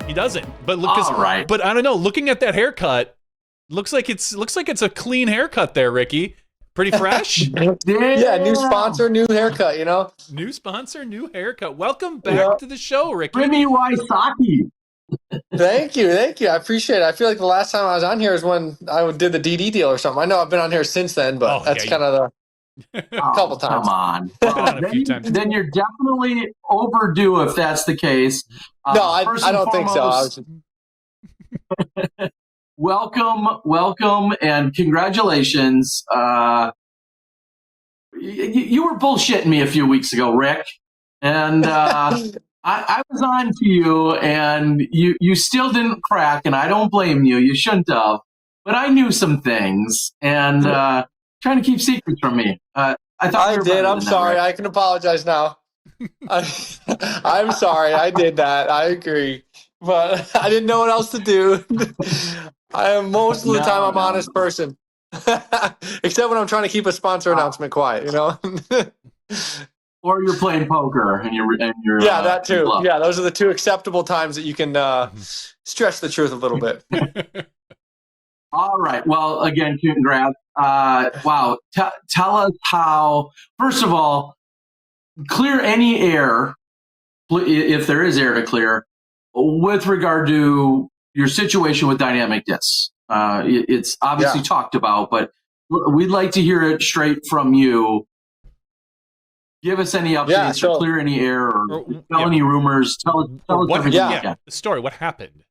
He doesn't. But look, All right. But I don't know. Looking at that haircut, looks like it's a clean haircut there, Ricky. Pretty fresh. Yeah, new sponsor, new haircut. New sponsor, new haircut. Welcome back to the show, Ricky. Remy Wysocki. Thank you. I appreciate it. I feel like the last time I was on here is when I did the DD deal or something. I know I've been on here since then, but that's kind of a couple times. Come on. A few times. Then you're definitely overdue if that's the case. No, I don't think so. Welcome, and congratulations. You were bullshitting me a few weeks ago, Rick, and I was on to you, and you still didn't crack, and I don't blame you. You shouldn't have, but I knew some things, and trying to keep secrets from me. I thought I did. I'm sorry. I can apologize now. I'm sorry. I did that. I agree, but I didn't know what else to do. I am most of the time I'm an honest person, except when I'm trying to keep a sponsor announcement quiet. Or you're playing poker and you're yeah, that too. Yeah, those are the two acceptable times that you can stretch the truth a little bit. All right. Well, again, congrats. Wow. Tell us how. First of all, clear any air, if there is air to clear, with regard to your situation with dynamic discs. It's obviously talked about, but we'd like to hear it straight from you. Give us any updates or clear any air or tell any rumors. Tell us everything you can. The story, what happened?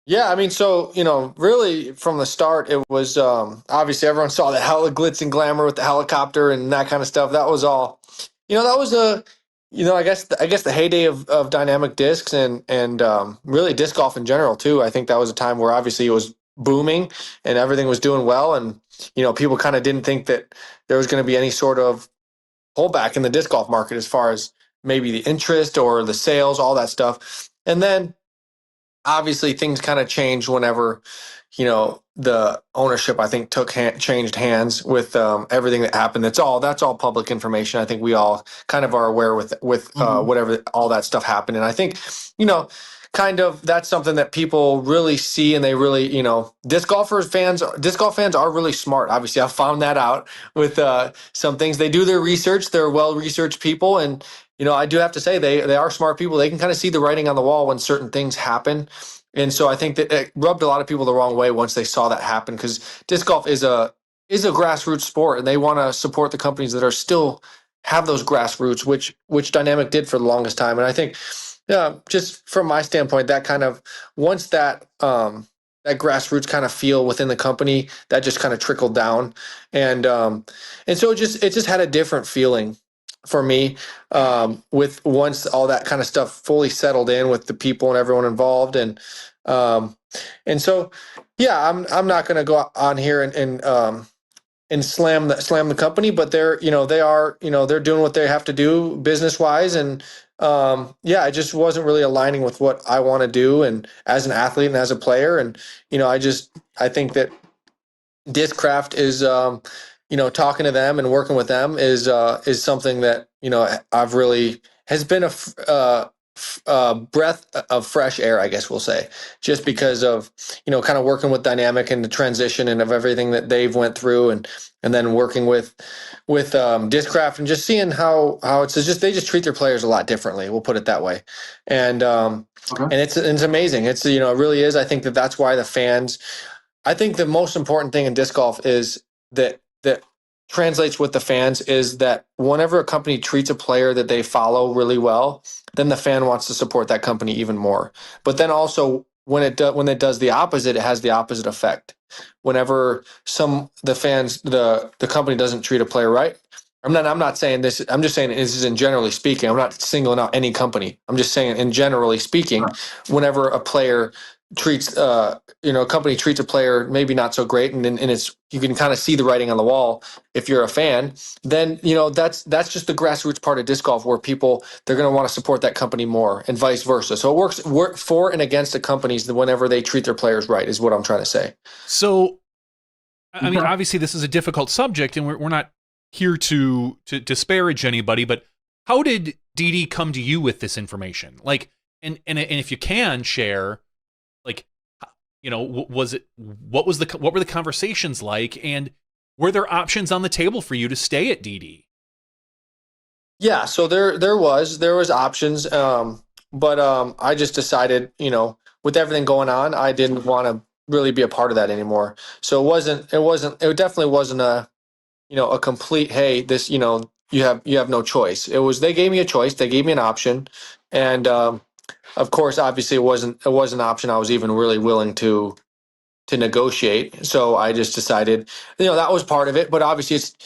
Yeah, I mean, so, really from the start, it was obviously everyone saw the hella glitz and glamour with the helicopter and that kind of stuff. That was all, that was I guess the heyday of dynamic discs and really disc golf in general too. I think that was a time where obviously it was booming and everything was doing well, and people kind of didn't think that there was going to be any sort of pullback in the disc golf market as far as maybe the interest or the sales, all that stuff. And then obviously things kind of changed whenever the ownership, I think, changed hands with everything that happened. That's all public information. I think we all kind of are aware with whatever all that stuff happened. And I think, kind of that's something that people really see, and they really, disc golf fans are really smart. Obviously, I found that out with some things. They do their research. They're well-researched people. And, I do have to say they are smart people. They can kind of see the writing on the wall when certain things happen. And so I think that it rubbed a lot of people the wrong way once they saw that happen, because disc golf is a grassroots sport, and they want to support the companies that are still have those grassroots, which Dynamic did for the longest time. And I think, just from my standpoint, that kind of once that grassroots kind of feel within the company, that just kind of trickled down, and so it just had a different feeling for me with once all that kind of stuff fully settled in with the people and everyone involved, and so I'm not going to go on here and slam the company, but they're they're doing what they have to do business wise, and it just wasn't really aligning with what I want to do and as an athlete and as a player, and I think that Discraft is talking to them and working with them is something that I've really has been a breath of fresh air, I guess we'll say, just because of kind of working with Dynamic and the transition and of everything that they've went through, and then working with Discraft and just seeing how it's just they just treat their players a lot differently. We'll put it that way, and and it's amazing. It's it really is. I think that's why the fans. I think the most important thing in disc golf is that translates with the fans is that whenever a company treats a player that they follow really well, then the fan wants to support that company even more. But then also when it does the opposite, it has the opposite effect. Whenever the company doesn't treat a player right, I'm not saying this. I'm just saying this is in generally speaking. I'm not singling out any company. I'm just saying in generally speaking, whenever a player treats a company treats a player maybe not so great, and it's you can kind of see the writing on the wall if you're a fan, then that's just the grassroots part of disc golf where they're going to want to support that company more, and vice versa. So it works for and against the companies whenever they treat their players right, is what I'm trying to say. So I mean, obviously this is a difficult subject, and we're not here to disparage anybody, but how did DD come to you with this information? Like, and if you can share, like, what were the conversations like, and were there options on the table for you to stay at DD? Yeah, so there was options, but I just decided, with everything going on, I didn't want to really be a part of that anymore. So it definitely wasn't a complete, hey, this, you have no choice. It was, they gave me a choice, they gave me an option, and of course, obviously, it wasn't an option I was even really willing to negotiate. So I just decided, that was part of it. But obviously, it's,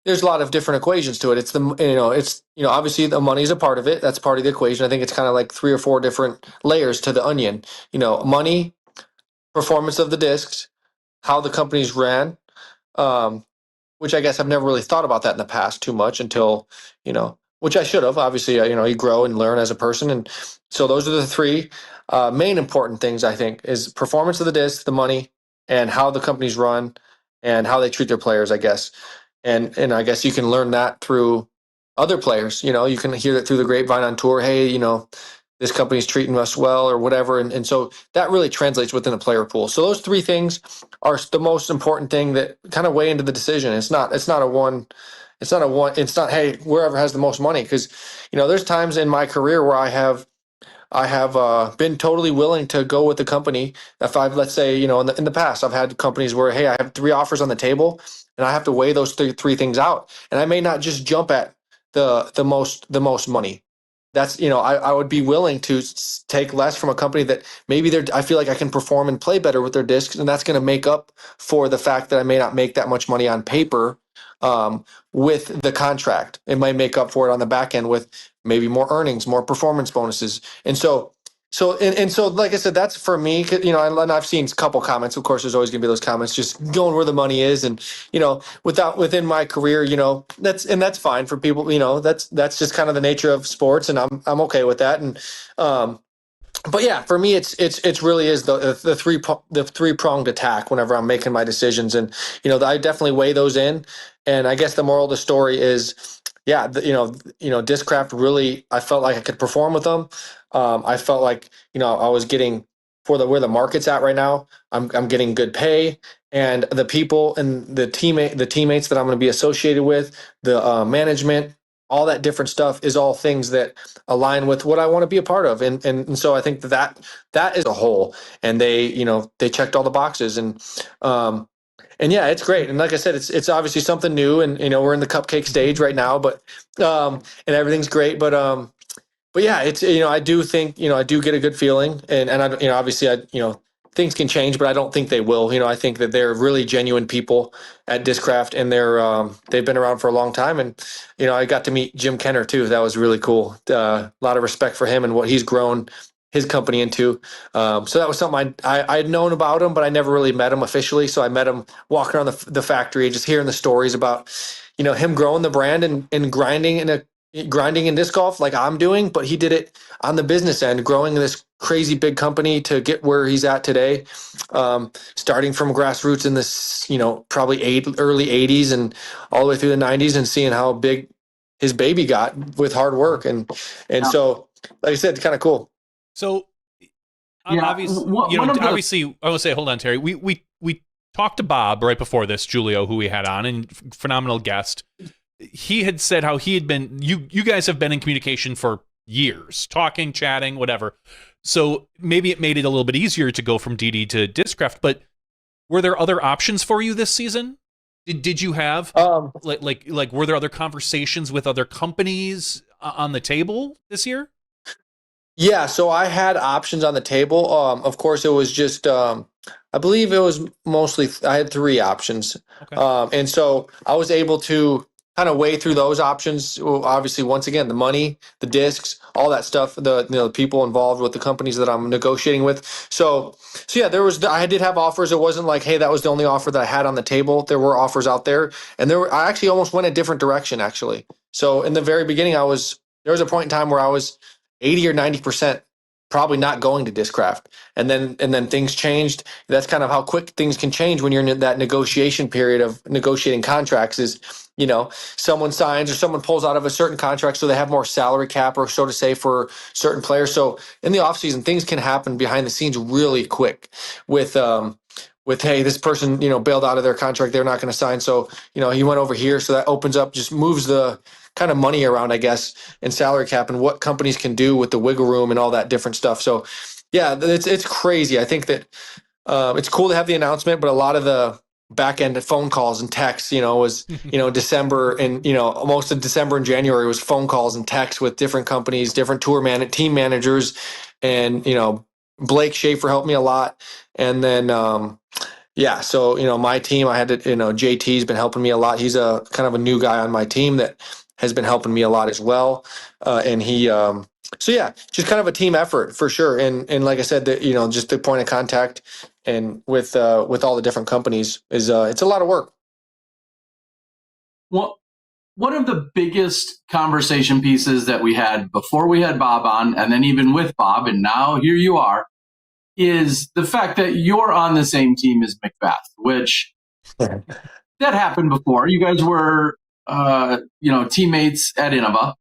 there's a lot of different equations to it. Obviously the money is a part of it. That's part of the equation. I think it's kind of like 3 or 4 different layers to the onion. Money, performance of the discs, how the companies ran, which I guess I've never really thought about that in the past too much until, which I should have. Obviously, you grow and learn as a person. And so those are the 3 main important things, I think, is performance of the disc, the money, and how the companies run and how they treat their players, I guess. And I guess you can learn that through other players. You can hear that through the grapevine on tour. Hey, this company's treating us well or whatever. And so that really translates within a player pool. So those 3 things are the most important thing that kind of weigh into the decision. It's not, hey, wherever has the most money. Cause there's times in my career where I have been totally willing to go with the company. If let's say, in the past, I've had companies where, hey, I have 3 offers on the table and I have to weigh those three things out. And I may not just jump at the most money. That's, I would be willing to take less from a company that maybe I feel like I can perform and play better with their discs. And that's going to make up for the fact that I may not make that much money on paper with the contract. It might make up for it on the back end with maybe more earnings, more performance bonuses. And so, like I said, that's for me, and I've seen a couple comments. Of course, there's always going to be those comments, just going where the money is, and within my career, that's fine for people. That's just kind of the nature of sports, and I'm okay with that. And but yeah, for me, it's really is the 3-pronged attack whenever I'm making my decisions, and I definitely weigh those in. And I guess the moral of the story is, yeah, Discraft really, I felt like I could perform with them. I felt like I was getting where the market's at right now. I'm getting good pay, and the people and the teammates that I'm going to be associated with, the management, all that different stuff is all things that align with what I want to be a part of. And so I think that is a whole, and they checked all the boxes, and yeah, it's great. And like I said, it's obviously something new, and we're in the cupcake stage right now, but and everything's great, but yeah, it's, I do think, I do get a good feeling, and I, obviously things can change, but I don't think they will. I think that they're really genuine people at Discraft, and they've been around for a long time. And, I got to meet Jim Kenner too. That was really cool. A lot of respect for him and what he's grown his company into. So that was something I'd known about him, but I never really met him officially. So I met him walking around the factory, just hearing the stories about, him growing the brand and grinding in disc golf like I'm doing, but he did it on the business end, growing this crazy big company to get where he's at today, starting from grassroots in this, probably early 80s and all the way through the 90s, and seeing how big his baby got with hard work. And so, like I said, it's kind of cool. So Yeah, obviously, I will say, hold on, Terry. We talked to Bob right before this, Julio, who we had on, and phenomenal guest. He had said how he had been, you guys have been in communication for years, talking, chatting, whatever. So maybe it made it a little bit easier to go from DD to Discraft. But were there other options for you this season? Did you have like were there other conversations with other companies on the table this year? Yeah, so I had options on the table. Of course, it was just, I believe it was mostly, I had 3 options. Okay. And so I was able to kind of weigh through those options. Well, obviously, once again, the money, the discs, all that stuff, the people involved with the companies that I'm negotiating with. So yeah, I did have offers. It wasn't like, hey, that was the only offer that I had on the table. There were offers out there, and I actually almost went a different direction, actually. So in the very beginning, there was a point in time where I was 80 or 90% probably not going to Discraft. And then things changed. That's kind of how quick things can change when you're in that negotiation period of negotiating contracts is, someone signs or someone pulls out of a certain contract so they have more salary cap or so to say for certain players. So in the offseason, things can happen behind the scenes really quick with hey, this person, bailed out of their contract, they're not going to sign. So, he went over here. So that opens up, just moves the kind of money around, I guess, and salary cap and what companies can do with the wiggle room and all that different stuff. So yeah, it's crazy. I think that it's cool to have the announcement, but a lot of the back end phone calls and texts, was, December and, most of December and January was phone calls and texts with different companies, different team managers. And, Blake Schaefer helped me a lot. And then, so, my team, I had to, JT's been helping me a lot. He's a kind of a new guy on my team that has been helping me a lot as well. And he, just kind of a team effort for sure. And like I said, that, just the point of contact and with all the different companies is, it's a lot of work. Well, one of the biggest conversation pieces that we had before we had Bob on, and then even with Bob, and now here you are, is the fact that you're on the same team as McBeth, which that happened before. You guys were, teammates at Innova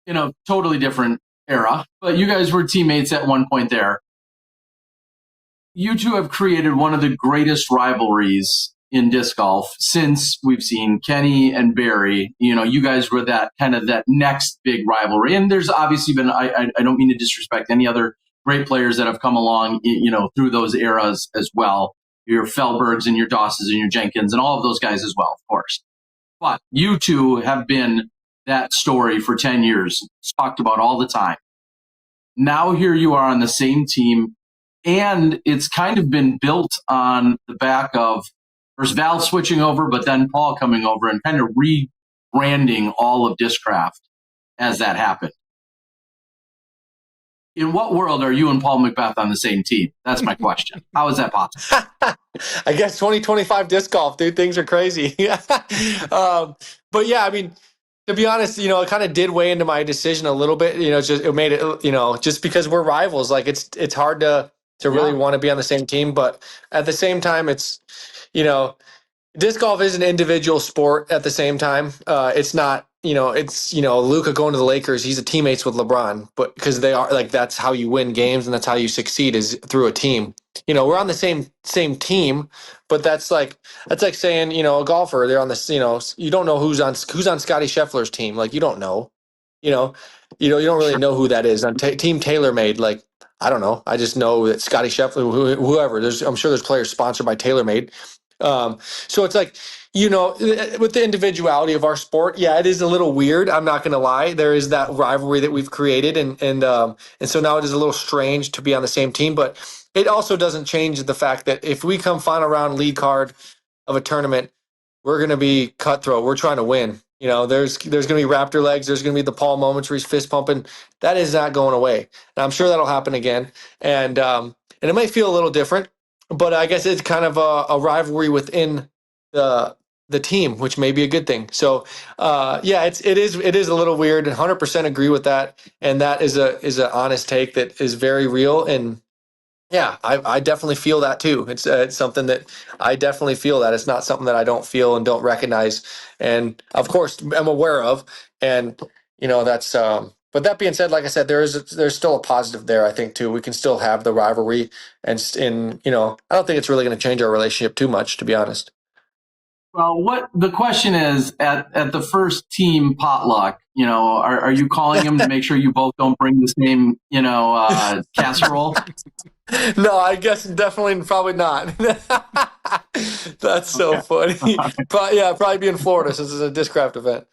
in a totally different era, but you guys were teammates at one point there. You two have created one of the greatest rivalries in disc golf since we've seen Kenny and Barry. You guys were that next big rivalry. And there's obviously been, I don't mean to disrespect any other great players that have come along, through those eras as well. Your Felbergs and your Dosses and your Jenkins and all of those guys as well, of course. But you two have been that story for 10 years. It's talked about all the time. Now here you are on the same team, and it's kind of been built on the back of first Val switching over, but then Paul coming over and kind of rebranding all of Discraft as that happened. In what world are you and Paul McBeth on the same team? That's my question. How is that possible? I guess 2025 disc golf, dude. Things are crazy. But yeah, I mean, to be honest, it kind of did weigh into my decision a little bit. It made it, just because we're rivals, like it's hard to really want to be on the same team. But at the same time, it's, disc golf is an individual sport at the same time. It's not, Luka going to the Lakers, he's a teammates with LeBron, but because they are like, that's how you win games and that's how you succeed is through a team. We're on the same team, but that's like saying, a golfer, they're on this, you don't know who's on Scotty Scheffler's team. Like, you don't know, you don't really know who that is on Team TaylorMade. Like, I don't know. I just know that Scotty Scheffler, whoever, I'm sure there's players sponsored by TaylorMade. So it's like, with the individuality of our sport, yeah, it is a little weird. I'm not going to lie. There is that rivalry that we've created. And so now it is a little strange to be on the same team, but it also doesn't change the fact that if we come final round lead card of a tournament, we're going to be cutthroat. We're trying to win. There's going to be Raptor legs. There's going to be the Paul moments where he's fist pumping. That is not going away. And I'm sure that'll happen again. And it might feel a little different, but I guess it's kind of a rivalry within the team, which may be a good thing. So, it is a little weird, and 100% agree with that. And that is an honest take that is very real. And yeah, I definitely feel that too. It's something that I definitely feel that it's not something that I don't feel and don't recognize. And of course I'm aware of, and that's, but that being said, like I said, there's still a positive there, I think, too. We can still have the rivalry, and I don't think it's really going to change our relationship too much, to be honest. Well, what the question is at the first team potluck, are you calling him to make sure you both don't bring the same, casserole? No, I guess definitely, probably not. That's so funny. Probably be in Florida since it's a Discraft event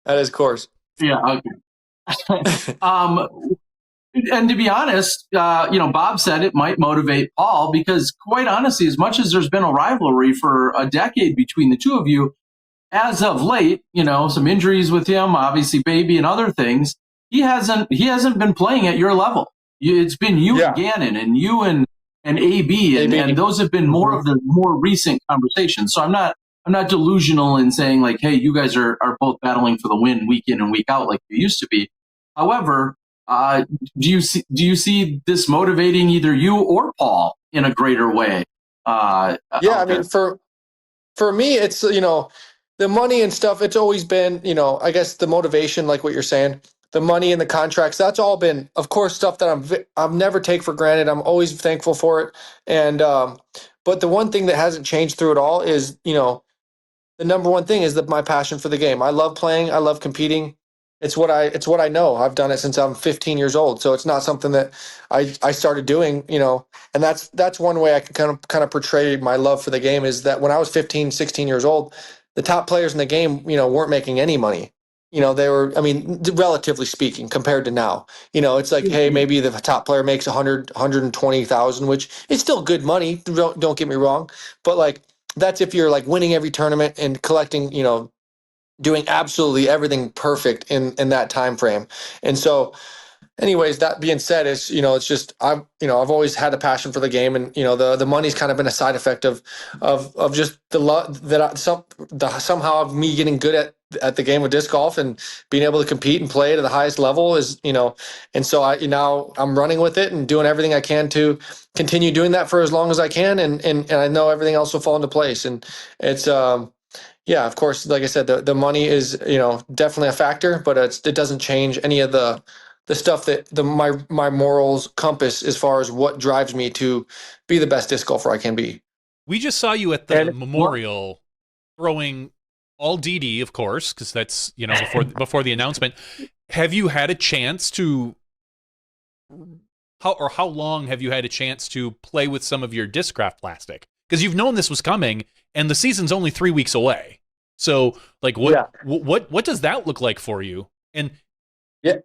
at his course. Yeah. Okay. And to be honest, Bob said it might motivate Paul because, quite honestly, as much as there's been a rivalry for a decade between the two of you, as of late, some injuries with him, obviously baby and other things, he hasn't been playing at your level. It's been you and Gannon and you and AB, and those have been more of the more recent conversations. So I'm not delusional in saying like, hey, you guys are both battling for the win week in and week out like you used to be. However, Do you see this motivating either you or Paul in a greater way? Yeah, I mean, for me, it's, the money and stuff. It's always been, I guess the motivation, like what you're saying, the money and the contracts. That's all been, of course, stuff that I've never take for granted. I'm always thankful for it. And but the one thing that hasn't changed through it all is, the number one thing is that my passion for the game. I love playing. I love competing. It's what I know. I've done it since I'm 15 years old. So it's not something that I started doing, and that's one way I can kind of portray my love for the game is that when I was 15, 16 years old, the top players in the game, weren't making any money. They were, I mean, relatively speaking, compared to now, it's like, hey, maybe the top player makes 120,000, which is still good money. Don't get me wrong. But like, that's if you're like winning every tournament and collecting, doing absolutely everything perfect in that time frame. And so anyways, that being said, is it's just I've always had a passion for the game, and the money's kind of been a side effect of just the love that somehow of me getting good at the game of disc golf and being able to compete and play to the highest level is and so I'm running with it and doing everything I can to continue doing that for as long as I can, and I know everything else will fall into place. And it's yeah, of course, like I said, the money is definitely a factor, but it doesn't change any of the stuff that my morals compass as far as what drives me to be the best disc golfer I can be. We just saw you at the Memorial throwing all DD, of course, because that's before the announcement. Have you had a chance to how long have you had a chance to play with some of your Discraft plastic? Because you've known this was coming, and the season's only 3 weeks away. So, like, what does that look like for you? And it's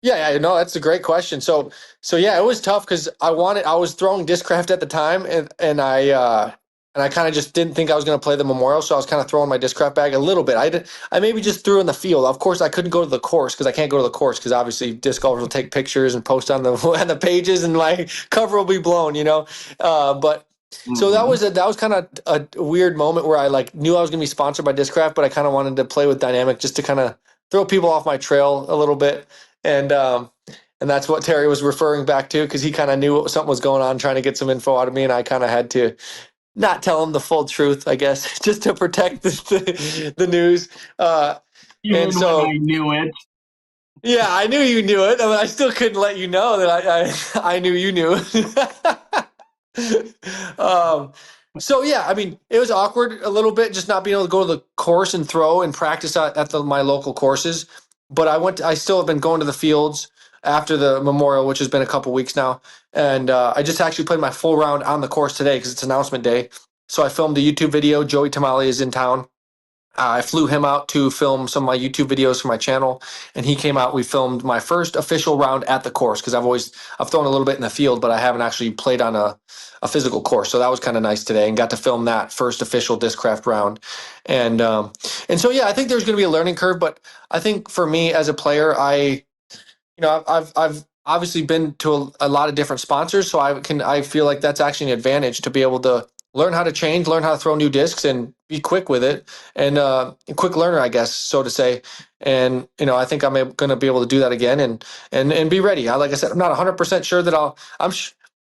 that's a great question. So yeah, it was tough because I was throwing Discraft at the time, and I kind of just didn't think I was going to play the Memorial, so I was kind of throwing my Discraft bag a little bit. I maybe just threw in the field. Of course, I couldn't go to the course because I can't go to the course because obviously disc golfers will take pictures and post on the pages, and my cover will be blown, But so that was kind of a weird moment where I knew I was going to be sponsored by Discraft, but I kind of wanted to play with Dynamic just to kind of throw people off my trail a little bit, and that's what Terry was referring back to because he kind of knew something was going on, trying to get some info out of me, and I kind of had to not tell him the full truth, I guess, just to protect the news. Even so, I knew it. Yeah, I knew you knew it. I mean, I still couldn't let you know that I knew you knew. So yeah, I mean, it was awkward a little bit, just not being able to go to the course and throw and practice at my local courses. But I still have been going to the fields after the Memorial, which has been a couple weeks now. And I just actually played my full round on the course today because it's announcement day. So I filmed a YouTube video. Joey Tamale is in town. I flew him out to film some of my YouTube videos for my channel, and he came out. We filmed my first official round at the course because I've thrown a little bit in the field, but I haven't actually played on a physical course. So that was kind of nice today, and got to film that first official Discraft round. And so yeah, I think there's going to be a learning curve, but I think for me as a player, I've obviously been to a lot of different sponsors, so I feel like that's actually an advantage to be able to learn how to change, learn how to throw new discs, and be quick with it, and a quick learner, I guess, so to say. And I think I'm going to be able to do that again, and be ready. Like I said, I'm not 100% sure that I'm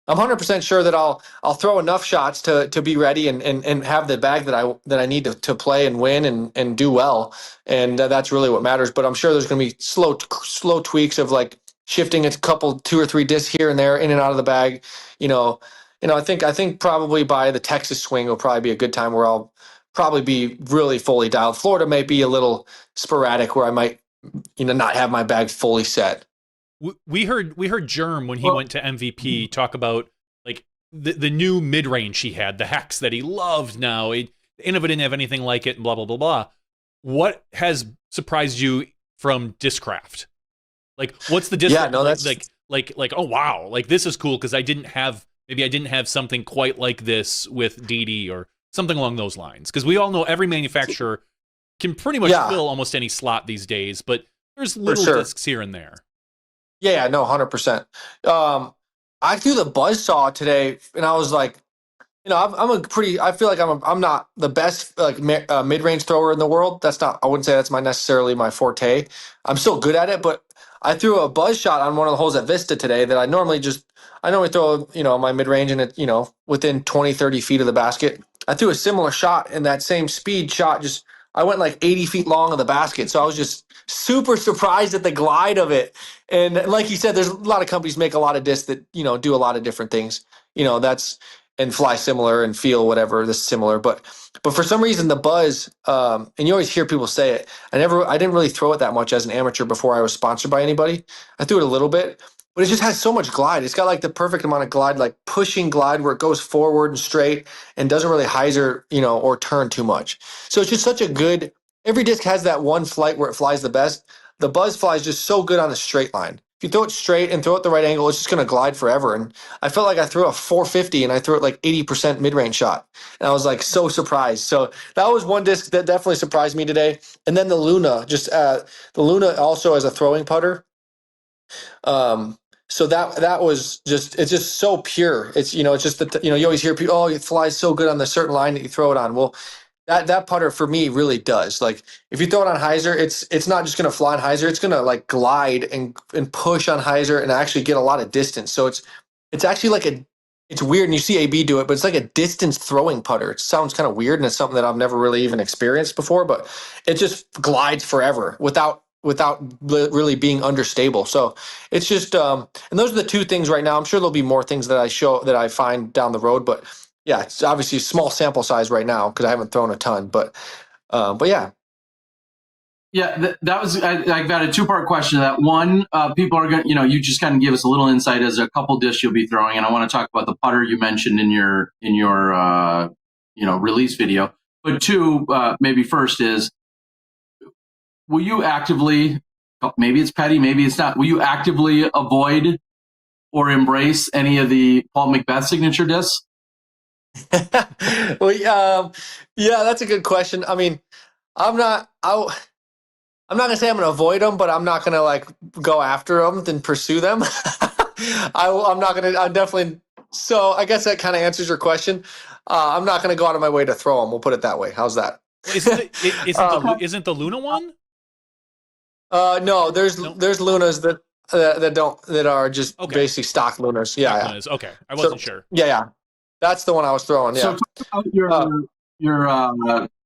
100% sure that I'll throw enough shots to be ready and have the bag that I need to play and win and do well, and that's really what matters. But I'm sure there's going to be slow tweaks of like shifting a couple 2 or 3 discs here and there in and out of the bag. I think probably by the Texas swing will probably be a good time where I'll probably be really fully dialed. Florida may be a little sporadic where I might, not have my bag fully set. We heard Germ when he went to MVP talk about like the new mid range he had, the hex that he loved. Now Innova didn't have anything like it, and blah blah blah blah. What has surprised you from Discraft? Like, what's the Discraft? Yeah, no, that's like oh wow, like this is cool because I didn't have something quite like this with DD or something along those lines. Because we all know every manufacturer can pretty much fill almost any slot these days, but there's little discs here and there. Yeah, no, 100%. I threw the Buzzsaw today, and I was like, I feel like I'm not the best like mid-range thrower in the world. I wouldn't say that's necessarily my forte. I'm still good at it, but I threw a buzz shot on one of the holes at Vista today that I normally throw, my mid-range and it, within 20, 30 feet of the basket. I threw a similar shot and that same speed shot, I went like 80 feet long of the basket. So I was just super surprised at the glide of it. And like you said, there's a lot of companies make a lot of discs that, do a lot of different things, and fly similar and feel whatever this similar. But for some reason the buzz, and you always hear people say it. I didn't really throw it that much as an amateur before I was sponsored by anybody. I threw it a little bit, but it just has so much glide. It's got like the perfect amount of glide, like pushing glide where it goes forward and straight and doesn't really hyzer, or turn too much. So it's just such a good, every disc has that one flight where it flies the best. The buzz flies just so good on a straight line. If you throw it straight and throw it the right angle, it's just going to glide forever. And I felt like I threw a 450 and I threw it like 80% mid-range shot. And I was like so surprised. So that was one disc that definitely surprised me today. And then the Luna, the Luna also as a throwing putter. So that was it's just so pure. It's, it's just that, you always hear people, oh, it flies so good on the certain line that you throw it on. Well, that putter for me really does. Like if you throw it on hyzer, it's not just going to fly on hyzer. It's going to like glide and push on hyzer and actually get a lot of distance. So it's actually it's weird. And you see AB do it, but it's like a distance throwing putter. It sounds kind of weird. And it's something that I've never really even experienced before, but it just glides forever without really being understable. So it's just, and those are the two things right now. I'm sure there'll be more things that I find down the road, but yeah, it's obviously a small sample size right now because I haven't thrown a ton, but yeah. Yeah, that was, I got a two-part question to that. One, people are going to, you just kind of give us a little insight as a couple discs you'll be throwing. And I want to talk about the putter you mentioned in your release video. But two, maybe first is, will you actively, maybe it's petty, maybe it's not, will you actively avoid or embrace any of the Paul McBeth signature discs? Well, yeah, that's a good question. I mean, I'm not gonna say I'm gonna avoid them, but I'm not gonna like go after them and pursue them. I'm definitely. So I guess that kind of answers your question. I'm not gonna go out of my way to throw them. We'll put it that way. How's that? Isn't the Luna one? No, there's Lunas that are just basically stock Lunas. Yeah, yeah. Lunas. Okay, I wasn't sure. Yeah. That's the one I was throwing. Yeah. So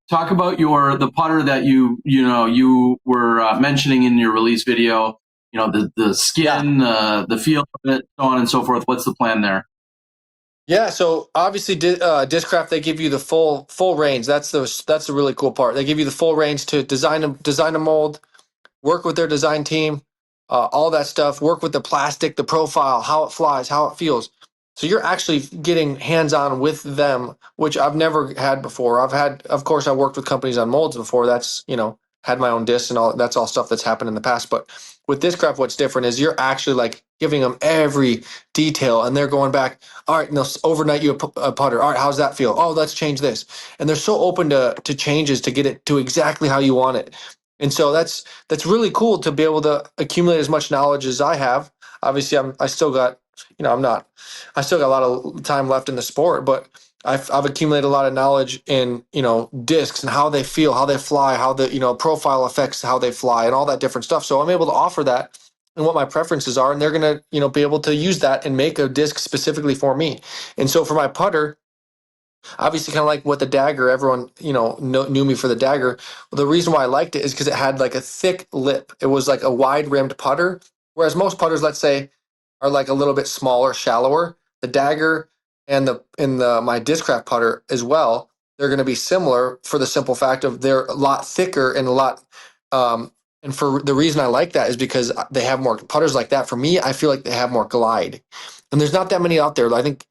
talk about the putter that you were mentioning in your release video. The skin, the feel of it, so on and so forth. What's the plan there? Yeah, so obviously Discraft, they give you the full range. That's the really cool part. They give you the full range to design a mold, work with their design team, all that stuff. Work with the plastic, the profile, how it flies, how it feels. So you're actually getting hands-on with them, which I've never had before. Of course, I worked with companies on molds before. That's, had my own discs and all. That's all stuff that's happened in the past. But with Discraft, what's different is you're actually like giving them every detail, and they're going back. All right, and they'll overnight you a putter. All right, how's that feel? Oh, let's change this. And they're so open to changes to get it to exactly how you want it. And so that's really cool to be able to accumulate as much knowledge as I have. Obviously, I still got a lot of time left in the sport, but I've accumulated a lot of knowledge in, discs and how they feel, how they fly, how the, profile affects how they fly and all that different stuff. So I'm able to offer that and what my preferences are, and they're going to, be able to use that and make a disc specifically for me. And so for my putter, obviously kind of like what the dagger, everyone, knew me for the dagger. Well, the reason why I liked it is because it had like a thick lip. It was like a wide rimmed putter, whereas most putters, let's say, are like a little bit smaller, shallower. The dagger and my Discraft putter as well, they're going to be similar for the simple fact of they're a lot thicker and a lot. And for the reason I like that is because they have more putters like that. For me, I feel like they have more glide, and there's not that many out there. I think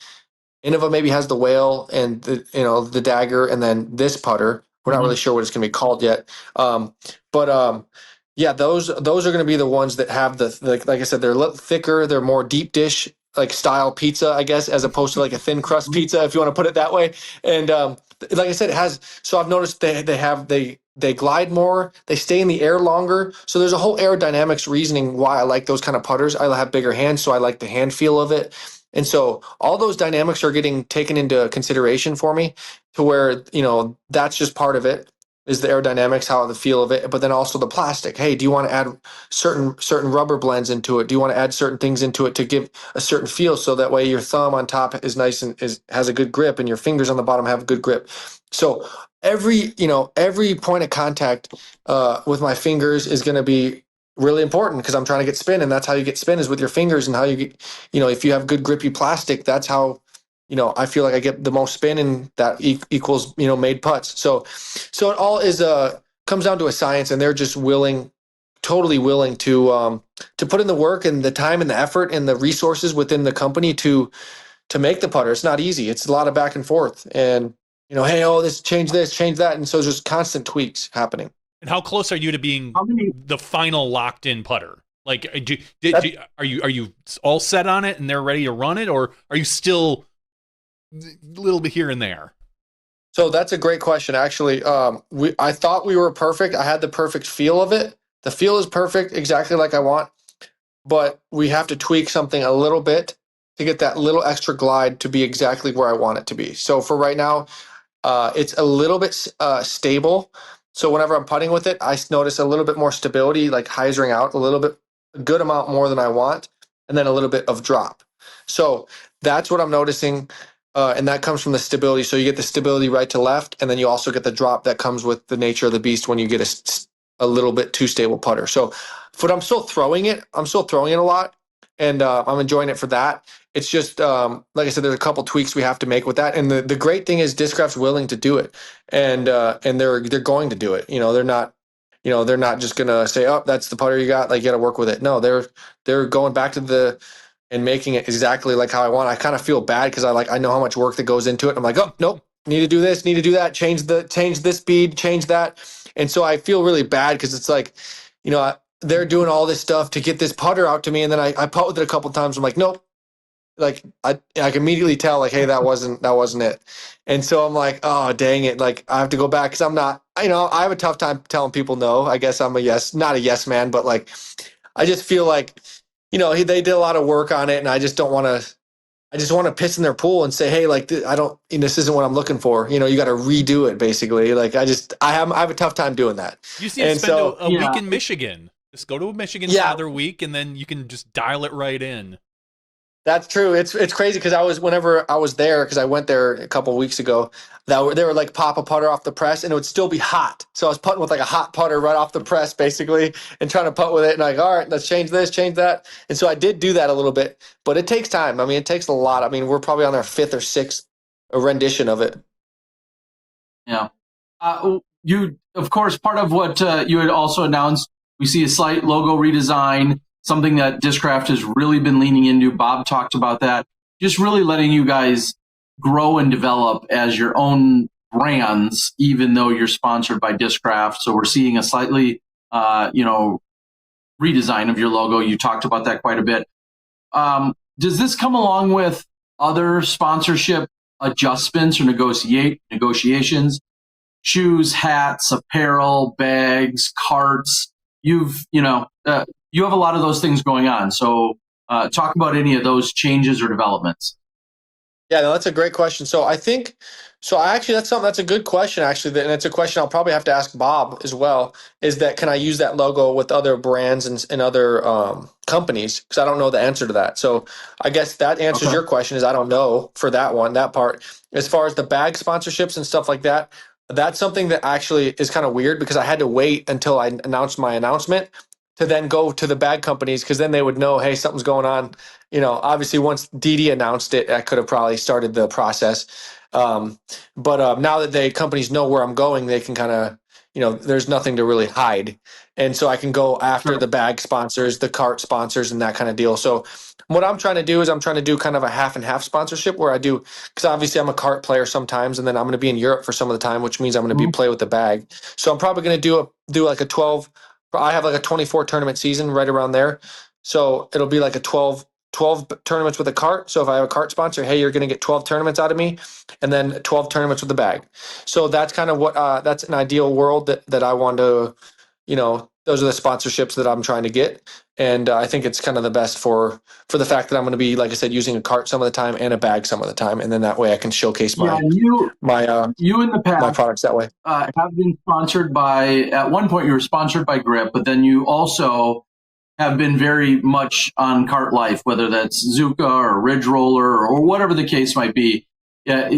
Innova maybe has the whale and the dagger, and then this putter. We're not really sure what it's going to be called yet. Yeah, those are going to be the ones that have like I said, they're a little thicker, they're more deep dish like style pizza, I guess, as opposed to like a thin crust pizza, if you want to put it that way. And like I said, it has. So I've noticed they glide more, they stay in the air longer. So there's a whole aerodynamics reasoning why I like those kind of putters. I have bigger hands, so I like the hand feel of it. And so all those dynamics are getting taken into consideration for me to where, that's just part of it is the aerodynamics, how the feel of it, but then also the plastic. Hey, do you want to add certain rubber blends into it? Do you want to add certain things into it to give a certain feel so that way your thumb on top is nice and has a good grip and your fingers on the bottom have a good grip? So every point of contact with my fingers is going to be really important because I'm trying to get spin, and that's how you get spin is with your fingers, and how you get, if you have good grippy plastic, that's how, I feel like I get the most spin, and that equals, made putts. So it all is comes down to a science, and they're just totally willing to put in the work and the time and the effort and the resources within the company to make the putter. It's not easy. It's a lot of back and forth, and hey, this, change that, and so there's just constant tweaks happening. And how close are you to being the final locked in putter? Like, are you all set on it and they're ready to run it, or are you still a little bit here and there? So that's a great question. Actually, I thought we were perfect. I had the perfect feel of it. The feel is perfect, exactly like I want, but we have to tweak something a little bit to get that little extra glide to be exactly where I want it to be. So for right now, it's a little bit stable. So whenever I'm putting with it, I notice a little bit more stability, like hyzering out a good amount more than I want, and then a little bit of drop. So that's what I'm noticing, and that comes from the stability. So you get the stability right to left, and then you also get the drop that comes with the nature of the beast when you get a little bit too stable putter. So, but I'm still throwing it. I'm still throwing it a lot, and I'm enjoying it for that. It's just, like I said, there's a couple tweaks we have to make with that. And the great thing is Discraft's willing to do it, and they're going to do it. They're not just gonna say, oh, that's the putter you got, like you got to work with it. No, they're going back to and making it exactly like how I want. I kind of feel bad because I know how much work that goes into it. I'm like, oh, nope, need to do this, need to do that, change this speed, change that. And so I feel really bad because it's like, they're doing all this stuff to get this putter out to me, and then I putt with it a couple of times. I'm like, nope. Like I can immediately tell, like, hey, that wasn't it. And so I'm like, oh, dang it. Like I have to go back because I'm not, I have a tough time telling people no. I guess I'm not a yes man, but like, I just feel like, they did a lot of work on it, and I just don't want to, I just want to piss in their pool and say, hey, like, this isn't what I'm looking for. You got to redo it basically. Like I have a tough time doing that. You see, spend a week in Michigan. Just go to Michigan for another week, and then you can just dial it right in. That's true. It's crazy because whenever I was there, because I went there a couple of weeks ago, they were like pop a putter off the press and it would still be hot. So I was putting with like a hot putter right off the press basically and trying to putt with it, and like, all right, let's change this, change that. And so I did do that a little bit, but it takes time. I mean, it takes a lot. I mean, we're probably on our 5th or 6th rendition of it. Yeah. You, of course, part of what you had also announced, we see a slight logo redesign, something that Discraft has really been leaning into. Bob talked about that. Just really letting you guys grow and develop as your own brands, even though you're sponsored by Discraft. So we're seeing a slightly, redesign of your logo. You talked about that quite a bit. Does this come along with other sponsorship adjustments or negotiations? Shoes, hats, apparel, bags, carts. You have a lot of those things going on. So talk about any of those changes or developments. Yeah, no, that's a great question. So that's a good question, actually. And it's a question I'll probably have to ask Bob as well, is that can I use that logo with other brands and other companies? Because I don't know the answer to that. So I guess that answers your question is I don't know for that part. As far as the bag sponsorships and stuff like that, that's something that actually is kind of weird because I had to wait until I announced my announcement to then go to the bag companies, because then they would know, hey, something's going on. Obviously once Didi announced it, I could have probably started the process. But now that the companies know where I'm going, they can kind of, there's nothing to really hide. And so I can go after the bag sponsors, the cart sponsors, and that kind of deal. So what I'm trying to do is I'm trying to do kind of a half and half sponsorship where I do, because obviously I'm a cart player sometimes, and then I'm going to be in Europe for some of the time, which means I'm going to be play with the bag. So I'm probably going to do like a 12. I have like a 24 tournament season right around there. So it'll be like a 12 tournaments with a cart. So if I have a cart sponsor, hey, you're going to get 12 tournaments out of me, and then 12 tournaments with the bag. So that's kind of what, that's an ideal world that I want to, those are the sponsorships that I'm trying to get. And I think it's kind of the best for the fact that I'm going to be, like I said, using a cart some of the time and a bag some of the time. And then that way I can showcase you in the past my products that way. Have been sponsored by, at one point you were sponsored by Grip, but then you also have been very much on Cart Life, whether that's Zuka or Ridge Roller or whatever the case might be. Yeah,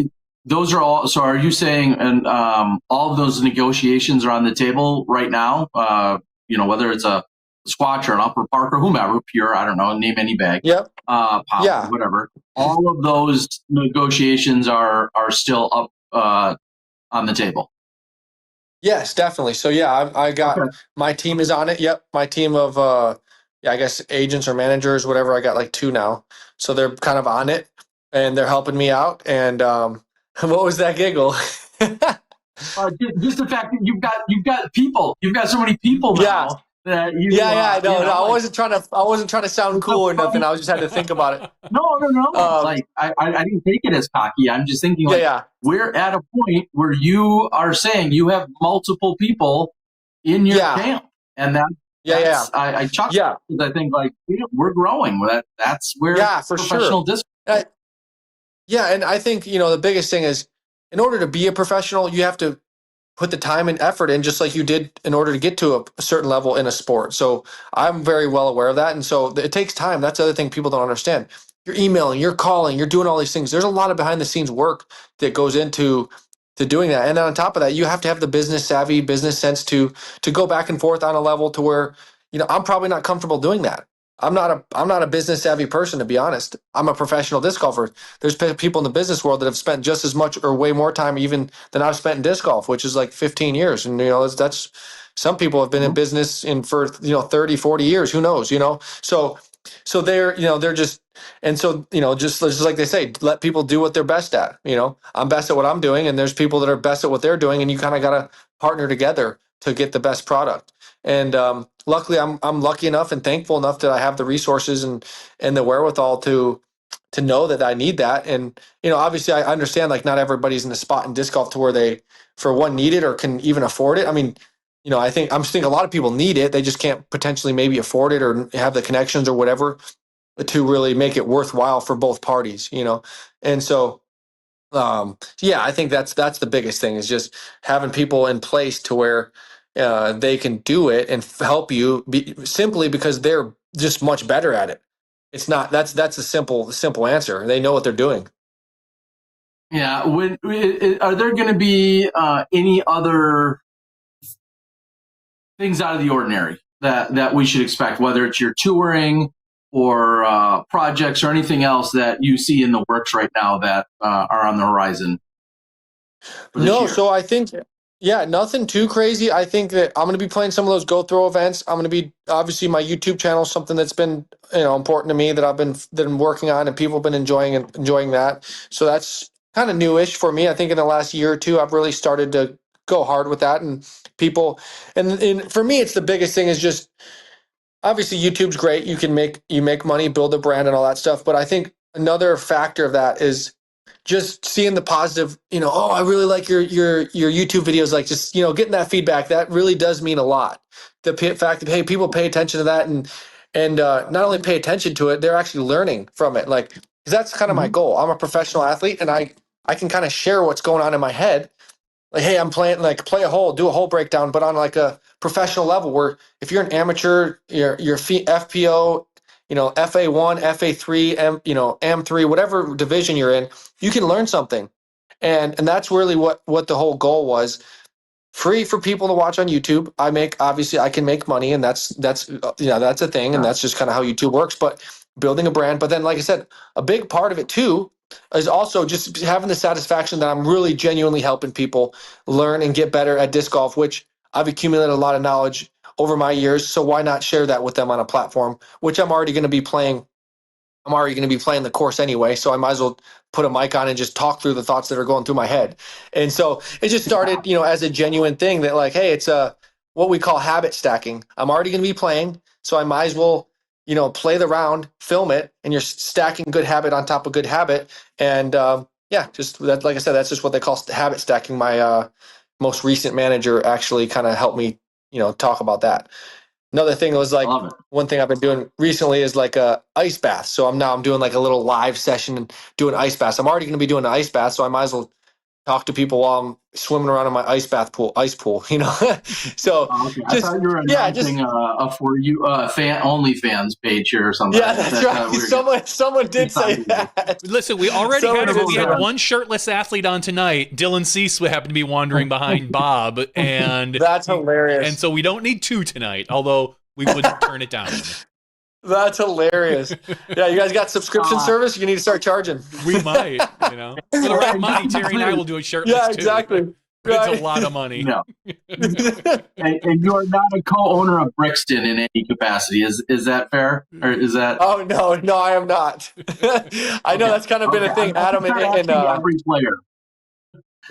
those are all. So are you saying, and all of those negotiations are on the table right now? Whether it's a Squatch or an Upper Park or whomever, Pure, I don't know, name any bag. Yep. Pop, whatever. All of those negotiations are still up on the table. Yes, definitely. So yeah, I got my team is on it. Yep, my team of I guess agents or managers, whatever. I got like 2 now, so they're kind of on it and they're helping me out. And what was that giggle? Just the fact that you've got people, you've got so many people now. Yeah. That you, I wasn't trying to sound cool or nothing. I just had to think about it. No. I didn't take it as cocky. I'm just thinking we're at a point where you are saying you have multiple people in your camp, and I chuckle because I think we're growing. That's where for professional sure. And I think the biggest thing is, in order to be a professional, you have to put the time and effort in, just like you did in order to get to a certain level in a sport. So I'm very well aware of that. And so it takes time. That's the other thing people don't understand. You're emailing, you're calling, you're doing all these things. There's a lot of behind the scenes work that goes into doing that. And then on top of that, you have to have the business savvy, business sense to go back and forth on a level to where, I'm probably not comfortable doing that. I'm not a business savvy person, to be honest. I'm a professional disc golfer. There's people in the business world that have spent just as much or way more time even than I've spent in disc golf, which is like 15 years. And that's some people have been in business for 30, 40 years. Who knows? So they're just, and so just like they say, let people do what they're best at. I'm best at what I'm doing, and there's people that are best at what they're doing, and you kind of got to partner together to get the best product. And luckily, I'm lucky enough and thankful enough that I have the resources and the wherewithal to know that I need that. And obviously, I understand not everybody's in a spot in disc golf to where they, for one, need it or can even afford it. I mean, I think a lot of people need it. They just can't potentially maybe afford it or have the connections or whatever to really make it worthwhile for both parties. And so. I think that's the biggest thing, is just having people in place to where they can do it and help you simply because they're just much better at it. It's not, that's a simple answer. They know what they're doing. Yeah. Are there going to be any other things out of the ordinary that we should expect, whether it's your touring or projects or anything else that you see in the works right now that are on the horizon? No, so I think, nothing too crazy. I think that I'm going to be playing some of those Go Throw events. I'm going to be, obviously, my YouTube channel, something that's been important to me that I've been working on, and people have been enjoying that. So that's kind of newish for me. I think in the last year or two, I've really started to go hard with that, and people, and for me, it's the biggest thing is just, obviously YouTube's great. You make money, build a brand and all that stuff. But I think another factor of that is just seeing the positive, I really like your YouTube videos, just, getting that feedback. That really does mean a lot. The fact that, hey, people pay attention to that and not only pay attention to it, they're actually learning from it. Because that's kind of my goal. I'm a professional athlete, and I can kind of share what's going on in my head. Hey, I'm playing, play a hole, do a hole breakdown, but on a professional level, where if you're an amateur, your FPO, FA1, FA3, M3, whatever division you're in, you can learn something. And that's really what the whole goal was. Free for people to watch on YouTube. Obviously I can make money, and that's a thing, and that's just kind of how YouTube works, but building a brand. But then, like I said, a big part of it too is also just having the satisfaction that I'm really genuinely helping people learn and get better at disc golf, which I've accumulated a lot of knowledge over my years. So why not share that with them on a platform, which I'm already going to be playing. I'm already going to be playing the course anyway. So I might as well put a mic on and just talk through the thoughts that are going through my head. And so it just started, as a genuine thing that hey, it's what we call habit stacking. I'm already going to be playing, so I might as well, play the round, film it, and you're stacking good habit on top of good habit. And just that, like I said, that's just what they call habit stacking. My most recent manager actually kind of helped me, talk about that. another thing was like, I love it. one thing I've been doing recently is like a ice bath. So I'm doing like a little live session and doing ice baths. I'm already going to be doing an ice bath, so I might as well talk to people while I'm swimming around in my ice pool, you know? So Oh, okay. I thought you were announcing a for you OnlyFans page here or something. Yeah, that's right. Someone did say that. Listen, we already had one shirtless athlete on tonight. Dylan Cease happened to be wandering behind Bob, and that's hilarious. And so we don't need two tonight, although we wouldn't turn it down. That's hilarious. Yeah, you guys got subscription service? You need to start charging. We might, you know. For the right money, Terry and I will do a shirtless too. Yeah, exactly. But it's a lot of money. No. and you are not a co-owner of Brixton in any capacity. Is that fair? Or is that? Oh no, I am not. I know that's kind of been a thing, Adam, and every player.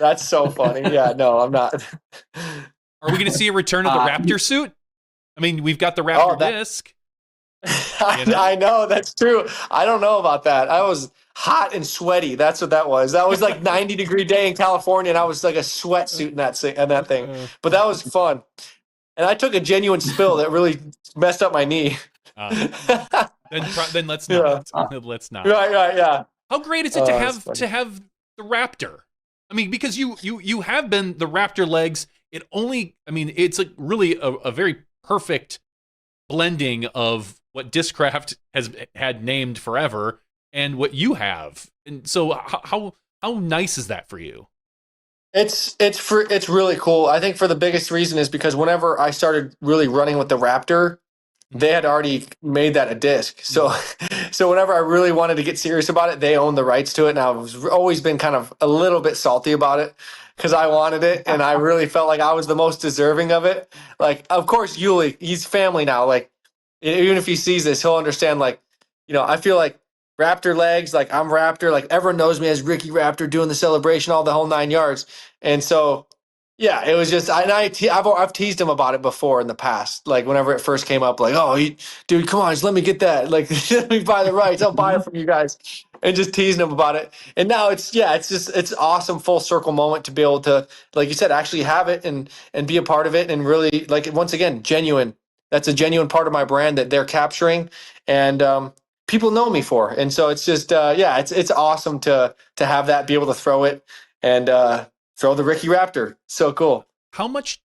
That's so funny. Yeah, no, I'm not. Are we going to see a return of the Raptor suit? I mean, we've got the Raptor disc. I know, that's true. I don't know about that. I was hot and sweaty. That's what that was. That was like 90-degree day in California, and I was like a sweatsuit in that thing. But that was fun. And I took a genuine spill that really messed up my knee. Then let's not. Yeah. Let's not. Right, yeah. How great is it to have the Raptor? I mean, because you have been the Raptor legs. It's like really a very perfect blending of what Discraft has had named forever and what you have. And so how nice is that for you? It's really cool. I think for the biggest reason is because whenever I started really running with the Raptor, they had already made that a disc. So whenever I really wanted to get serious about it, they owned the rights to it. And I've always been kind of a little bit salty about it because I wanted it. And I really felt like I was the most deserving of it. Like, of course, Julio, he's family now. Like, even if he sees this, he'll understand, like, you know, I feel like Raptor legs, like I'm Raptor, like everyone knows me as Ricky Raptor doing the celebration, all the whole 9 yards. And so, yeah, it was just, I've teased him about it before in the past. Like whenever it first came up, like, oh, dude, come on, just let me get that. Like, let me buy the rights. I'll buy it from you guys. And just teasing him about it. And now it's awesome full circle moment to be able to, like you said, actually have it and be a part of it and really, like, once again, genuine. That's a genuine part of my brand that they're capturing and people know me for. And so it's just, it's awesome to have that, be able to throw it and throw the Ricky Raptor. So cool. How much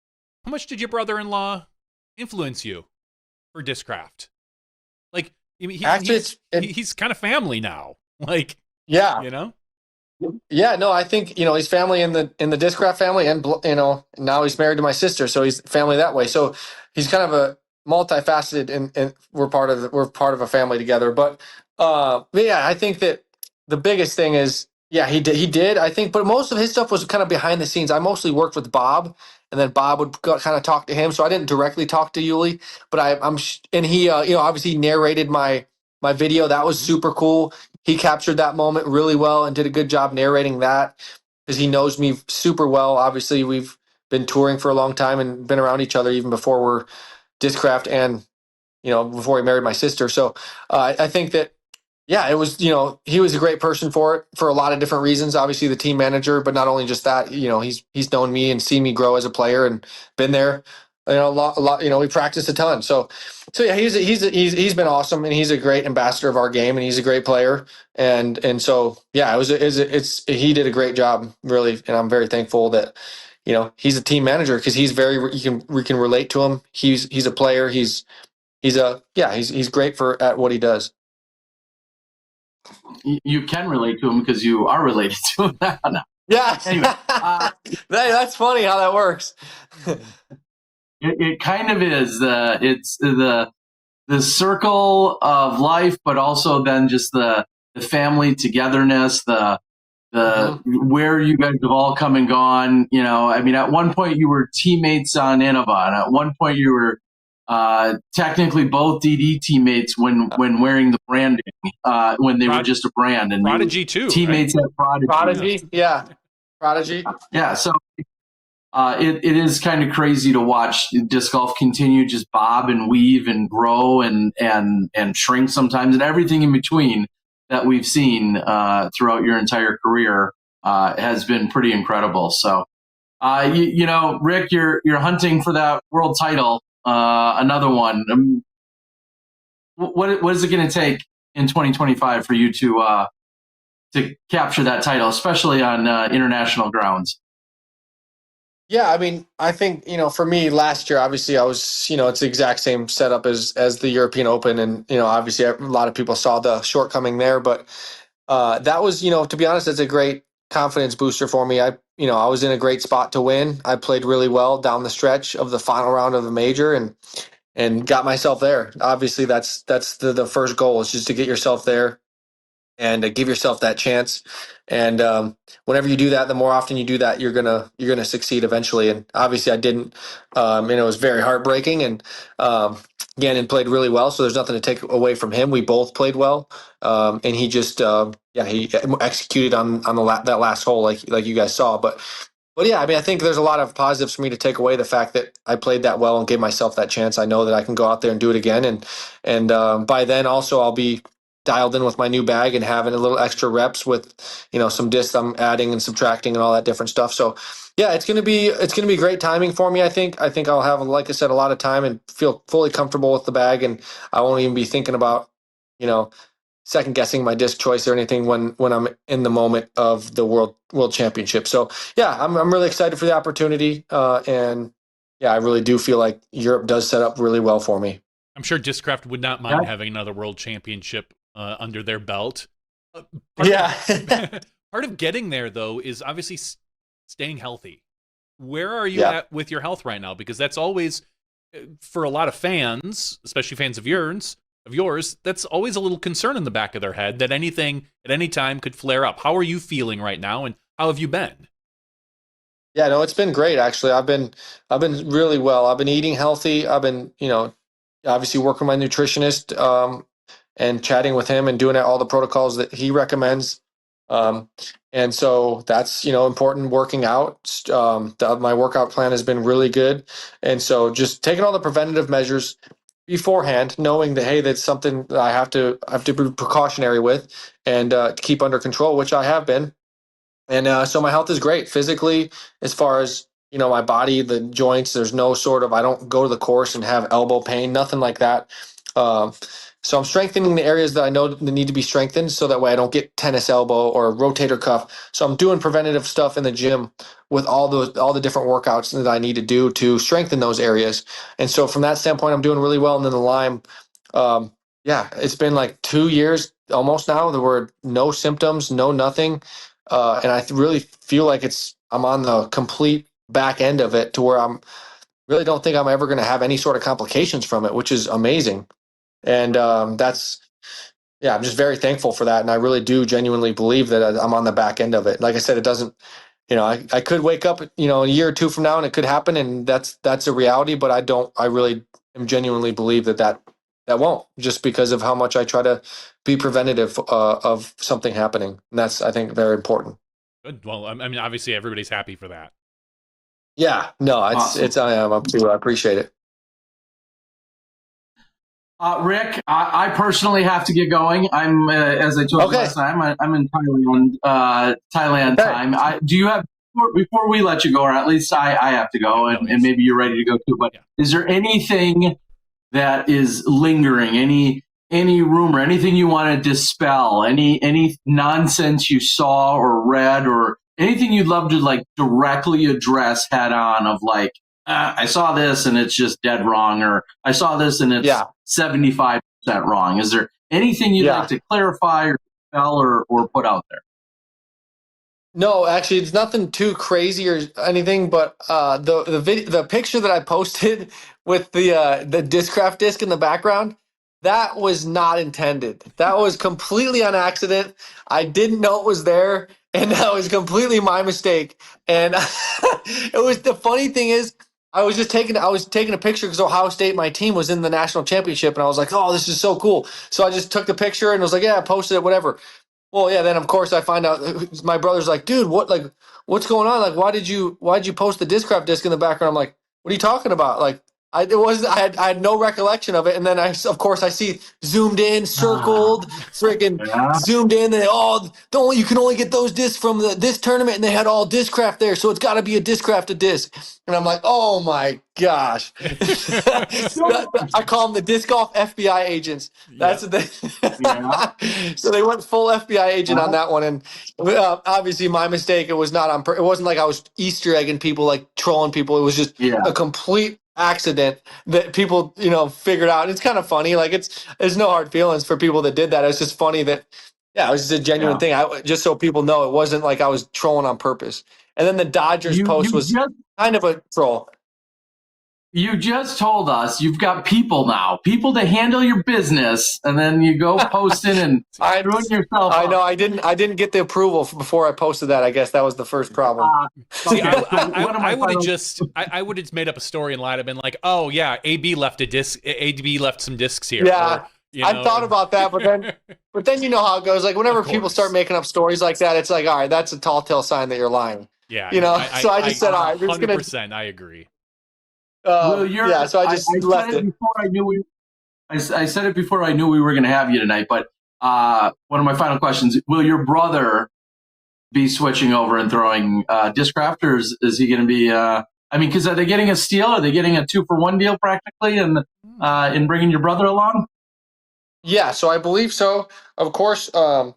did your brother-in-law influence you for Discraft? Like, he's kind of family now. Like, yeah, you know? Yeah, no, I think, you know, he's family in the Discraft family and, you know, now he's married to my sister. So he's family that way. So he's kind of a multifaceted and we're part of a family together. But yeah, I think that the biggest thing is, yeah, he did, I think, but most of his stuff was kind of behind the scenes. I mostly worked with Bob and then Bob would kind of talk to him. So I didn't directly talk to Yuli, but and he, you know, obviously narrated my video. That was super cool. He captured that moment really well and did a good job narrating that because he knows me super well. Obviously, we've been touring for a long time and been around each other even before we're Discraft and, you know, before he married my sister. So I think that, yeah, it was, you know, he was a great person for it for a lot of different reasons. Obviously, the team manager, but not only just that, you know, he's known me and seen me grow as a player and been there. You know, a lot. You know, we practiced a ton. So yeah, he's been awesome, and he's a great ambassador of our game, and he's a great player. And so yeah, he did a great job, really, and I'm very thankful that, you know, he's a team manager because we can relate to him. He's a player. He's great at what he does. You can relate to him because you are related to him now. Yeah. Anyway, that's funny how that works. It kind of is. It's the circle of life, but also then just the family togetherness, where you guys have all come and gone. You know, I mean, at one point you were teammates on Innova, and at one point you were technically both DD teammates when wearing the branding, when they were just a brand. And Prodigy too. Teammates right? at Prodigy. Prodigy, yeah. Prodigy. Yeah, so it is kind of crazy to watch disc golf continue just bob and weave and grow and shrink sometimes, and everything in between that we've seen throughout your entire career has been pretty incredible. So, you know, Rick, you're hunting for that world title. another one. What is it going to take in 2025 for you to capture that title, especially on international grounds? Yeah, I mean, I think, for me last year, obviously I was, it's the exact same setup as the European Open. And, obviously a lot of people saw the shortcoming there, but that was, to be honest, it's a great confidence booster for me. I was in a great spot to win. I played really well down the stretch of the final round of the major and got myself there. Obviously that's the first goal, is just to get yourself there and give yourself that chance. And whenever you do that, the more often you do that, you're gonna succeed eventually. And obviously, I didn't. And it was very heartbreaking. And Gannon played really well, so there's nothing to take away from him. We both played well, and he just he executed on that last hole like you guys saw. But yeah, I mean, I think there's a lot of positives for me to take away. The fact that I played that well and gave myself that chance. I know that I can go out there and do it again. And by then, also, I'll be dialed in with my new bag and having a little extra reps with, some discs I'm adding and subtracting and all that different stuff. So yeah, it's going to be great timing for me. I think I'll have, like I said, a lot of time and feel fully comfortable with the bag. And I won't even be thinking about, second guessing my disc choice or anything when I'm in the moment of the world championship. So yeah, I'm really excited for the opportunity. And yeah, I really do feel like Europe does set up really well for me. I'm sure Discraft would not mind having another world championship under their belt. Part of getting there, though, is obviously staying healthy. Where are you at with your health right now? Because that's always, for a lot of fans, especially fans of yours, that's always a little concern in the back of their head that anything at any time could flare up. How are you feeling right now, and how have you been? Yeah, no, it's been great, actually. I've been really well. I've been eating healthy. I've been, obviously working with my nutritionist, and chatting with him and doing all the protocols that he recommends. And so that's, important. Working out. My workout plan has been really good. And so just taking all the preventative measures beforehand, knowing that, hey, that's something that I have to be precautionary with and keep under control, which I have been. And so my health is great physically, as far as, my body, the joints. There's no I don't go to the course and have elbow pain, nothing like that. So I'm strengthening the areas that I know that need to be strengthened, so that way I don't get tennis elbow or rotator cuff. So I'm doing preventative stuff in the gym with all the different workouts that I need to do to strengthen those areas. And so from that standpoint, I'm doing really well. And then the Lyme, it's been like 2 years almost now. There were no symptoms, no nothing. And I really feel like I'm on the complete back end of it, to where really don't think I'm ever going to have any sort of complications from it, which is amazing. And I'm just very thankful for that. And I really do genuinely believe that I'm on the back end of it. Like I said, it doesn't, I could wake up, a year or two from now and it could happen, and that's a reality, but I really am genuinely believe that won't, just because of how much I try to be preventative of something happening. And that's, I think, very important. Good. Well, I mean, obviously everybody's happy for that. Yeah, no, awesome. I am up to, I appreciate it. Rick, I personally have to get going. I'm, as I told you last time, I'm in Thailand time. Do you have, before we let you go, or at least I have to go, and maybe you're ready to go too, but is there anything that is lingering, any rumor, anything you want to dispel, any nonsense you saw or read, or anything you'd love to like directly address head on, of like, I saw this and it's just dead wrong, or I saw this and it's 75% wrong. Is there anything you'd like to clarify or tell or put out there? No, actually, it's nothing too crazy or anything, but the picture that I posted with the Discraft disc in the background, that was not intended. That was completely on accident. I didn't know it was there, and that was completely my mistake. And it was, the funny thing is, I was taking a picture because Ohio State, my team, was in the national championship, and I was like, oh, this is so cool. So I just took the picture and was like, yeah, I posted it, whatever. Well, yeah, then of course I find out my brother's like, dude, what's going on? Like, why did you post the Discraft disc in the background? I'm like, what are you talking about? Like, I had no recollection of it, and then of course I see zoomed in, circled, freaking zoomed in, and you can only get those discs from this tournament, and they had all Discraft there, so it's got to be a Discrafted disc. And I'm like, oh my gosh! I call them the disc golf FBI agents. That's what they. So they went full FBI agent on that one, and obviously my mistake. It was not on. It wasn't like I was Easter egging people, like trolling people. It was just a complete accident that people figured out. It's kind of funny, like there's no hard feelings for people that did that. It's just funny that it was just a genuine thing. Just so people know, it wasn't like I was trolling on purpose. And then the Dodgers post was kind of a troll. You just told us you've got people to handle your business, and then you go posting and screwing yourself I up. know. I didn't get the approval before I posted that. I guess that was the first problem. See, I would have made up a story and lied. I've been like, oh yeah, AB left a disc. AB left some discs here. Yeah, I thought about that, but then you know how it goes. Like whenever people start making up stories like that, it's like, all right, that's a tall tale sign that you're lying. Yeah, so I just said, all right, we're just gonna. 100%. I agree. So I just left it. I said it before I knew we were going to have you tonight, but one of my final questions, will your brother be switching over and throwing Discraft, or is he going to be, because are they getting a steal? Are they getting a 2-for-1 deal practically in bringing your brother along? Yeah, so I believe so. Of course, the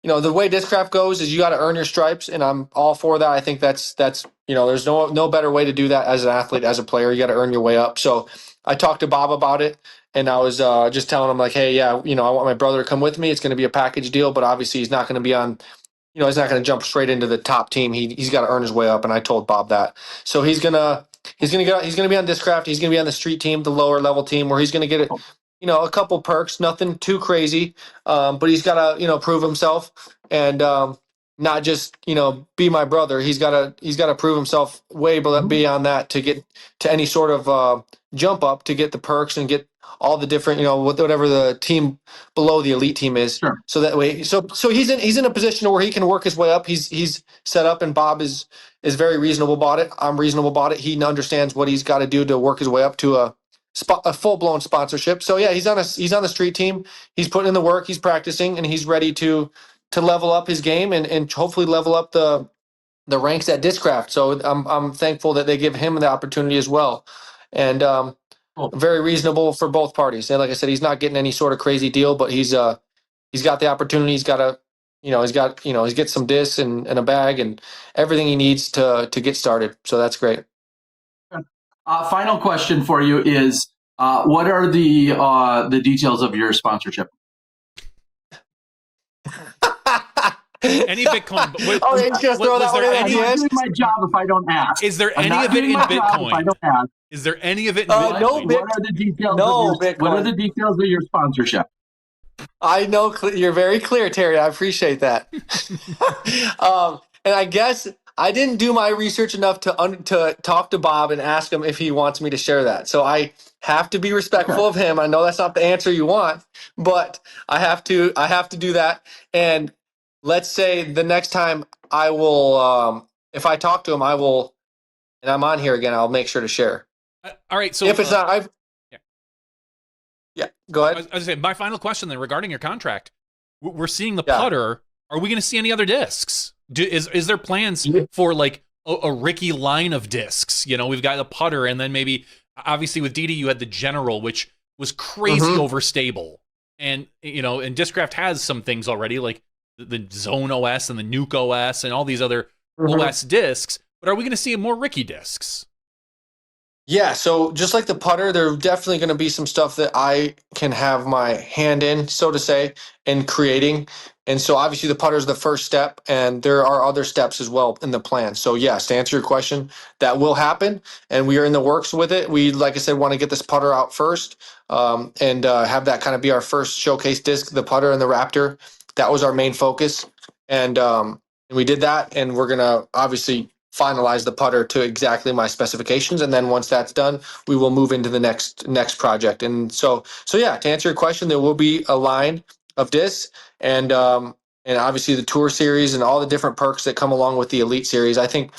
way Discraft goes is you got to earn your stripes, and I'm all for that. I think that's there's no better way to do that as an athlete, as a player. You got to earn your way up. So I talked to Bob about it, and I was just telling him like, hey, I want my brother to come with me. It's going to be a package deal, but obviously he's not going to be on. He's not going to jump straight into the top team. He's got to earn his way up, and I told Bob that. So he's gonna be on Discraft. He's going to be on the street team, the lower level team, where he's going to get it. A couple perks, nothing too crazy, but he's got to prove himself and not just be my brother. He's got to prove himself way beyond that to get to any sort of jump up, to get the perks and get all the different whatever the team below the elite team is. Sure. So that way, so he's in a position where he can work his way up. He's set up, and Bob is very reasonable about it. I'm reasonable about it. He understands what he's got to do to work his way up to a full-blown sponsorship. So yeah, he's on the street team. He's putting in the work, he's practicing, and he's ready to level up his game and hopefully level up the ranks at Discraft. So I'm thankful that they give him the opportunity as well. And very reasonable for both parties. And like I said, he's not getting any sort of crazy deal, but he's got the opportunity. He's got he's get some discs and a bag and everything he needs to get started. So that's great. Final question for you is, what are the details of your sponsorship? Any Bitcoin? He's gonna throw that one in. I'm not doing my job if I don't ask. Is there any of it in Bitcoin? Is there any of it in Bitcoin? No, what are the details? Bitcoin. What are the details of your sponsorship? I know you're very clear, Terry. I appreciate that. And I guess I didn't do my research enough to talk to Bob and ask him if he wants me to share that. So I have to be respectful of him. I know that's not the answer you want, but I have to do that. And let's say the next time I will, if I talk to him, I will, and I'm on here again, I'll make sure to share. All right. So if it's not, go ahead. I was going to say, my final question then regarding your contract. We're seeing the putter. Are we going to see any other discs? Is there plans for like a Ricky line of discs? We've got the putter, and then maybe obviously with Didi you had the General, which was crazy overstable, and and Discraft has some things already like the Zone OS and the Nuke OS and all these other OS discs. But are we going to see more Ricky discs? Yeah, so just like the putter, there's definitely going to be some stuff that I can have my hand in, so to say, in creating. And so obviously the putter is the first step, and there are other steps as well in the plan. So yes, to answer your question, that will happen, and we are in the works with it. We, like I said, want to get this putter out first and have that kind of be our first showcase disc, the putter and the Raptor. That was our main focus. And we did that, and we're going to obviously finalize the putter to exactly my specifications, and then once that's done, we will move into the next project. And so yeah, to answer your question, there will be a line of discs, and obviously the Tour Series and all the different perks that come along with the Elite Series. I think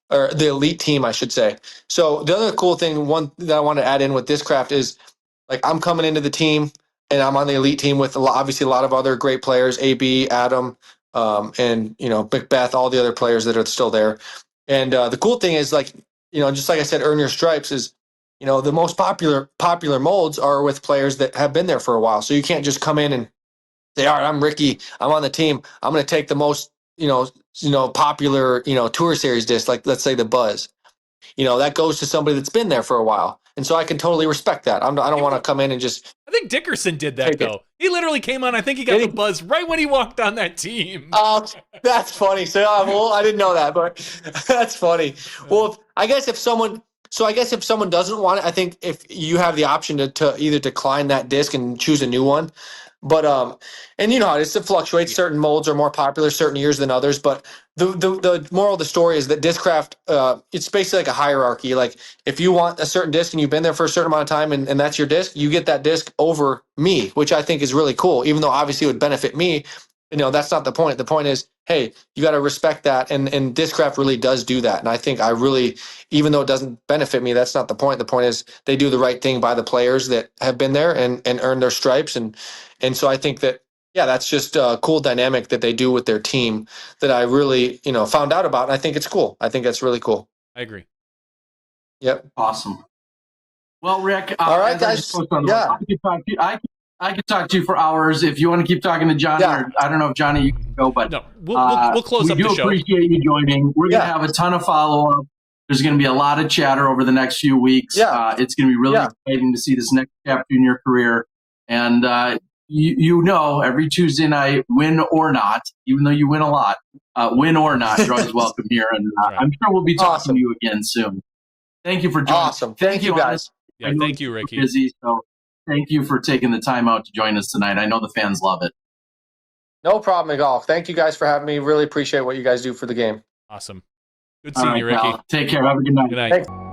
or the elite team, I should say. So the other cool thing, one that I want to add in with Discraft is like I'm coming into the team and I'm on the elite team with obviously a lot of other great players, AB, Adam, and McBeth, all the other players that are still there. And the cool thing is like, just like I said, earn your stripes is, the most popular molds are with players that have been there for a while. So you can't just come in and say, all right, I'm Ricky, I'm on the team, I'm going to take the most, popular, tour series disc, like let's say the Buzz. That goes to somebody that's been there for a while. And so I can totally respect that. I don't want to come in and just. I think Dickerson did that, though. He literally came on. I think he got the buzz right when he walked on that team. That's funny. So, well, I didn't know that, but that's funny. Well, I guess if someone doesn't want it, I think if you have the option to either decline that disc and choose a new one. But and it fluctuates. Certain molds are more popular certain years than others. But the moral of the story is that Discraft, it's basically like a hierarchy. Like if you want a certain disc and you've been there for a certain amount of time and that's your disc, you get that disc over me, which I think is really cool. Even though obviously it would benefit me, that's not the point. The point is, hey, you got to respect that, and Discraft really does do that. And I think even though it doesn't benefit me, that's not the point. The point is they do the right thing by the players that have been there and earned their stripes. And so I think that, that's just a cool dynamic that they do with their team that I really, found out about. And I think it's cool. I think that's really cool. I agree. Yep. Awesome. Well, Rick, all right, guys. I could talk to you for hours if you want to keep talking to Johnny. Or, I don't know if Johnny you can go, but no, we'll close up the show. We do appreciate you joining. We're going to have a ton of follow-up. There's going to be a lot of chatter over the next few weeks. It's going to be really exciting to see this next chapter in your career. And every Tuesday night, win or not, even though you win a lot, win or not, you're always welcome here. And I'm sure we'll be talking to you again soon. Thank you for joining. Awesome. Thank you, guys. Yeah, thank you, Ricky. Busy, so thank you for taking the time out to join us tonight. I know the fans love it. No problem at all. Thank you guys for having me. Really appreciate what you guys do for the game. Awesome. Good seeing you, Ricky. Pal. Take care. Have a good night. Good night. Thanks.